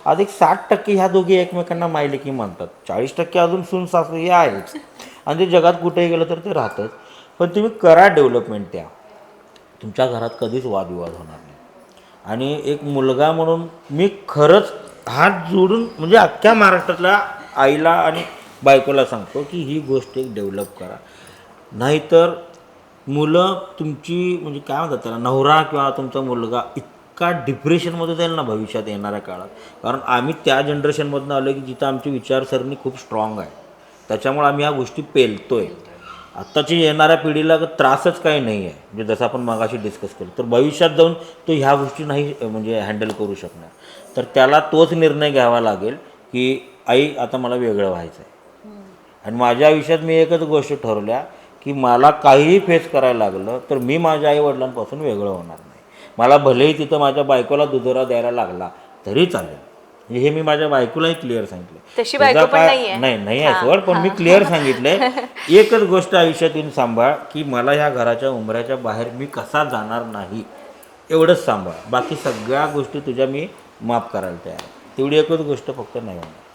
अधिक 60% ह्या दोघी एकमेकांना मायलेकी मानतात. 40% अजून सून सासू हे आहेच आणि ते जगात कुठेही गेलं तर ते राहतंच. पण तुम्ही करा डेव्हलपमेंट त्या. तुमच्या घरात कधीच वादविवाद होणार नाही. आणि एक मुलगा म्हणून मी खरंच हात जोडून म्हणजे अख्ख्या महाराष्ट्रातल्या आईला आणि बायकोला सांगतो की ही गोष्ट एक डेव्हलप करा. नाहीतर मुलं तुमची म्हणजे काय म्हणतात त्याला नवरा किंवा तुमचा मुलगा इतका डिप्रेशनमध्ये जाईल ना भविष्यात येणाऱ्या काळात. कारण आम्ही त्या जनरेशनमधून आलो की जिथं आमची विचारसरणी खूप स्ट्रॉंग आहे. त्याच्यामुळे आम्ही ह्या गोष्टी पेलतोय. आत्ताची येणाऱ्या पिढीला त्रासच काही नाही आहे. म्हणजे जसं आपण मगाशी डिस्कस केलं तर भविष्यात जाऊन तो ह्या गोष्टी नाही म्हणजे हँडल करू शकणार. तर त्याला तोच निर्णय घ्यावा लागेल की आई आता मला वेगळं व्हायचं आहे. आणि माझ्या आयुष्यात मी एकच गोष्ट ठरवल्या की मला काहीही फेस करायला लागलं तर मी माझ्या आईवडिलांपासून वेगळं होणार नाही. मला भलेही तिथं माझ्या बायकोला दुजोरा द्यायला लागला तरी चालेल. म्हणजे हे मी माझ्या बायकोलाही क्लिअर सांगितलं. तशी तुझा बायको पण काय नाहीये. नाही आहे हां, सोड, पण मी हां. क्लिअर सांगितलंय एकच गोष्ट आयुष्यात येऊन सांभाळ की मला ह्या घराच्या उंबऱ्याच्या बाहेर मी कसा जाणार नाही एवढंच सांभाळ. बाकी सगळ्या गोष्टी तुझ्या मी माफ करायला तयार आहे. तेवढी एकच गोष्ट फक्त नाही होणार.